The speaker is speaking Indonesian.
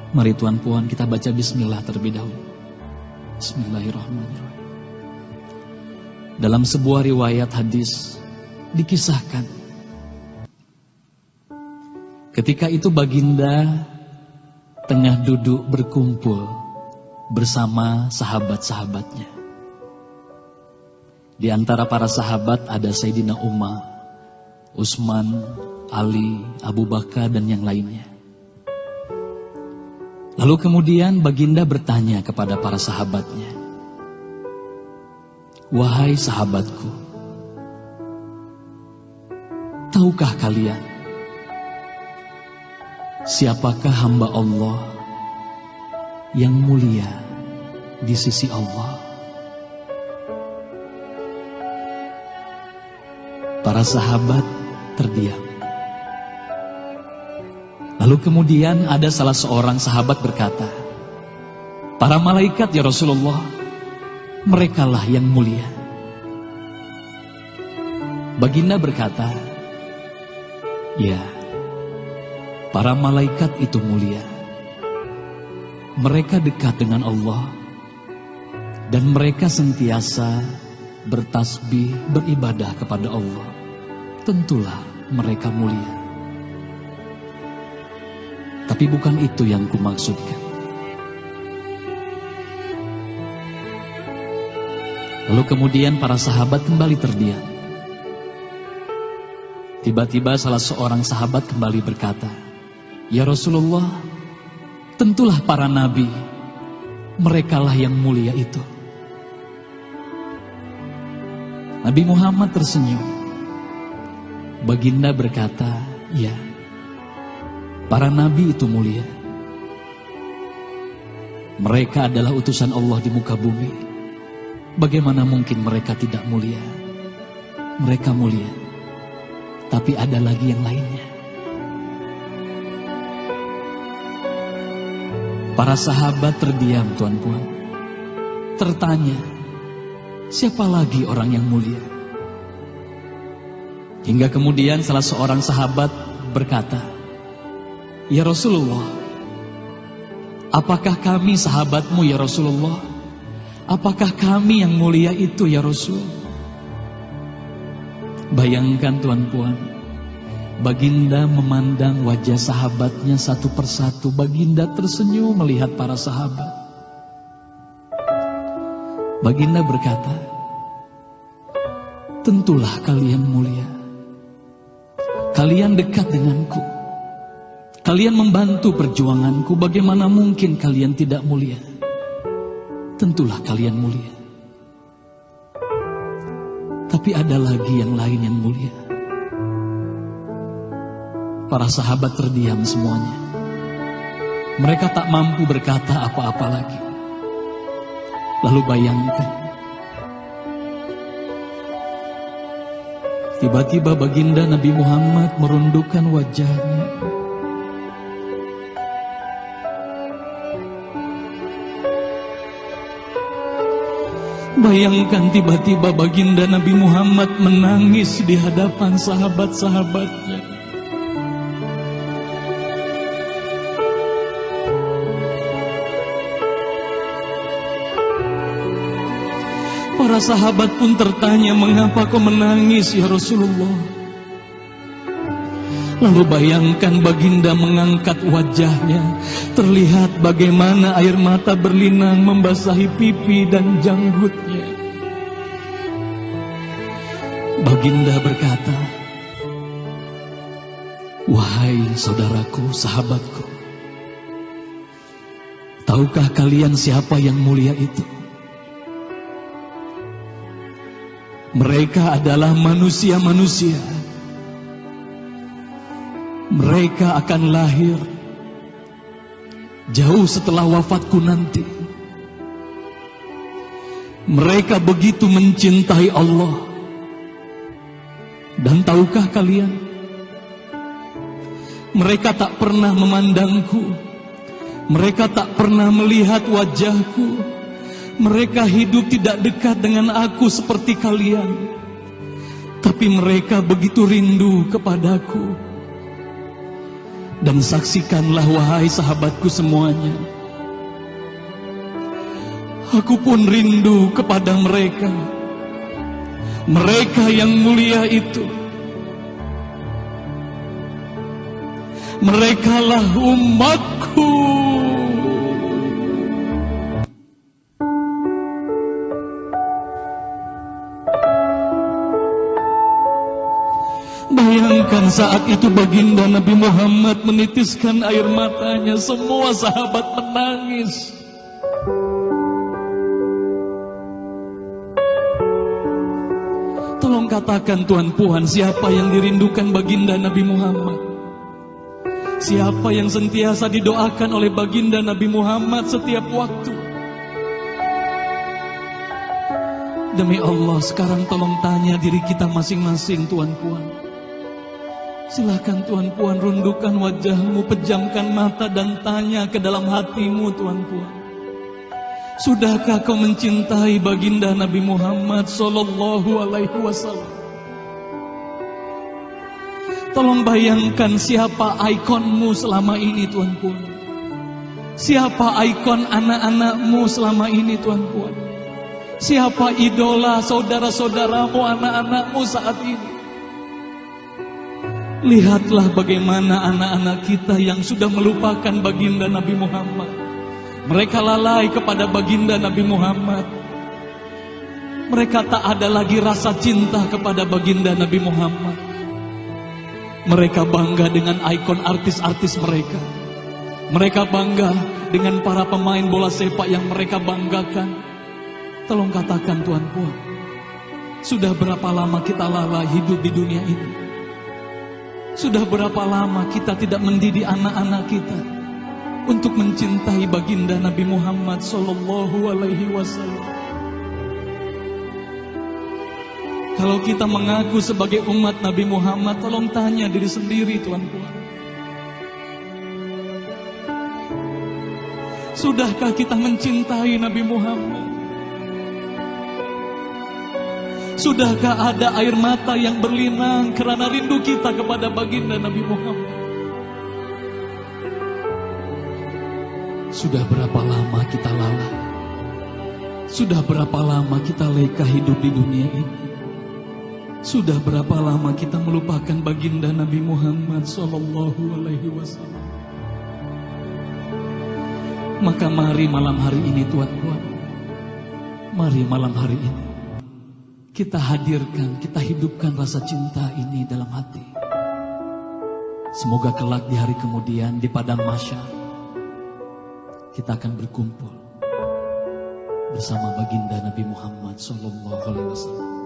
Mari Tuan Puan kita baca bismillah terlebih dahulu. Bismillahirrahmanirrahim. Dalam sebuah riwayat hadis dikisahkan, ketika itu baginda tengah duduk berkumpul bersama sahabat-sahabatnya. Di antara para sahabat ada Sayyidina Umar, Utsman, Ali, Abu Bakar dan yang lainnya. Lalu kemudian baginda bertanya kepada para sahabatnya, "Wahai sahabatku, tahukah kalian siapakah hamba Allah yang mulia di sisi Allah?" Para sahabat terdiam. Lalu kemudian ada salah seorang sahabat berkata, "Para malaikat ya Rasulullah, merekalah yang mulia." Baginda berkata, "Ya, para malaikat itu mulia. Mereka dekat dengan Allah dan mereka sentiasa bertasbih, beribadah kepada Allah. Tentulah mereka mulia. Tapi bukan itu yang kumaksudkan." Lalu kemudian para sahabat kembali terdiam. Tiba-tiba salah seorang sahabat kembali berkata, "Ya Rasulullah, tentulah para nabi, merekalah yang mulia itu." Nabi Muhammad tersenyum. Baginda berkata, "Ya, para nabi itu mulia. Mereka adalah utusan Allah di muka bumi. Bagaimana mungkin mereka tidak mulia? Mereka mulia. Tapi ada lagi yang lainnya." Para sahabat terdiam, Tuan Puan. Tertanya, siapa lagi orang yang mulia? Hingga kemudian salah seorang sahabat berkata, "Ya Rasulullah, apakah kami sahabatmu ya Rasulullah? Apakah kami yang mulia itu ya Rasul?" Bayangkan Tuan Puan, baginda memandang wajah sahabatnya satu persatu. Baginda tersenyum melihat para sahabat. Baginda berkata, "Tentulah kalian mulia. Kalian dekat denganku. Kalian membantu perjuanganku. Bagaimana mungkin kalian tidak mulia? Tentulah kalian mulia. Tapi ada lagi yang lain yang mulia." Para sahabat terdiam semuanya. Mereka tak mampu berkata apa-apa lagi. Lalu bayangkan, tiba-tiba baginda Nabi Muhammad merundukkan wajahnya. Bayangkan tiba-tiba baginda Nabi Muhammad menangis di hadapan sahabat-sahabatnya. Para sahabat pun tertanya, "Mengapa kau menangis ya Rasulullah?" Lalu bayangkan baginda mengangkat wajahnya. Terlihat bagaimana air mata berlinang membasahi pipi dan janggutnya. Baginda berkata, "Wahai saudaraku, sahabatku, tahukah kalian siapa yang mulia itu? Mereka adalah manusia-manusia. Mereka akan lahir jauh setelah wafatku nanti. Mereka begitu mencintai Allah. Dan tahukah kalian, mereka tak pernah memandangku. Mereka tak pernah melihat wajahku. Mereka hidup tidak dekat dengan aku seperti kalian. Tapi mereka begitu rindu kepadaku. Dan saksikanlah wahai sahabatku semuanya, aku pun rindu kepada mereka, mereka yang mulia itu. Merekalah umatku. Bayangkan saat itu baginda Nabi Muhammad menitiskan air matanya, semua sahabat menangis. Tolong katakan Tuhan Puan, siapa yang dirindukan baginda Nabi Muhammad? Siapa yang sentiasa didoakan oleh baginda Nabi Muhammad setiap waktu? Demi Allah, sekarang tolong tanya diri kita masing-masing, Tuan Puan. Silakan Tuan Puan rundukkan wajahmu, pejamkan mata dan tanya ke dalam hatimu, Tuan Puan. Sudahkah kau mencintai baginda Nabi Muhammad sallallahu alaihi wasallam? Tolong bayangkan siapa ikonmu selama ini, Tuan Puan. Siapa ikon anak-anakmu selama ini, Tuan Puan. Siapa idola saudara-saudaramu, anak-anakmu saat ini. Lihatlah bagaimana anak-anak kita yang sudah melupakan baginda Nabi Muhammad. Mereka lalai kepada baginda Nabi Muhammad. Mereka tak ada lagi rasa cinta kepada baginda Nabi Muhammad. Mereka bangga dengan ikon artis-artis mereka. Mereka bangga dengan para pemain bola sepak yang mereka banggakan. Tolong katakan Tuan Puan, sudah berapa lama kita lalai hidup di dunia ini? Sudah berapa lama kita tidak mendidik anak-anak kita untuk mencintai baginda Nabi Muhammad sallallahu alaihi wasallam? Kalau kita mengaku sebagai umat Nabi Muhammad, tolong tanya diri sendiri, Tuan Puan. Sudahkah kita mencintai Nabi Muhammad? Sudahkah ada air mata yang berlinang karena rindu kita kepada baginda Nabi Muhammad? Sudah berapa lama kita lalai? Sudah berapa lama kita leka hidup di dunia ini? Sudah berapa lama kita melupakan baginda Nabi Muhammad sallallahu alaihi wasallam? Maka mari malam hari ini, Tuan Puan, mari malam hari ini kita hadirkan, kita hidupkan rasa cinta ini dalam hati. Semoga kelak di hari kemudian di padang mahsyar kita akan berkumpul bersama baginda Nabi Muhammad sallallahu alaihi wasallam.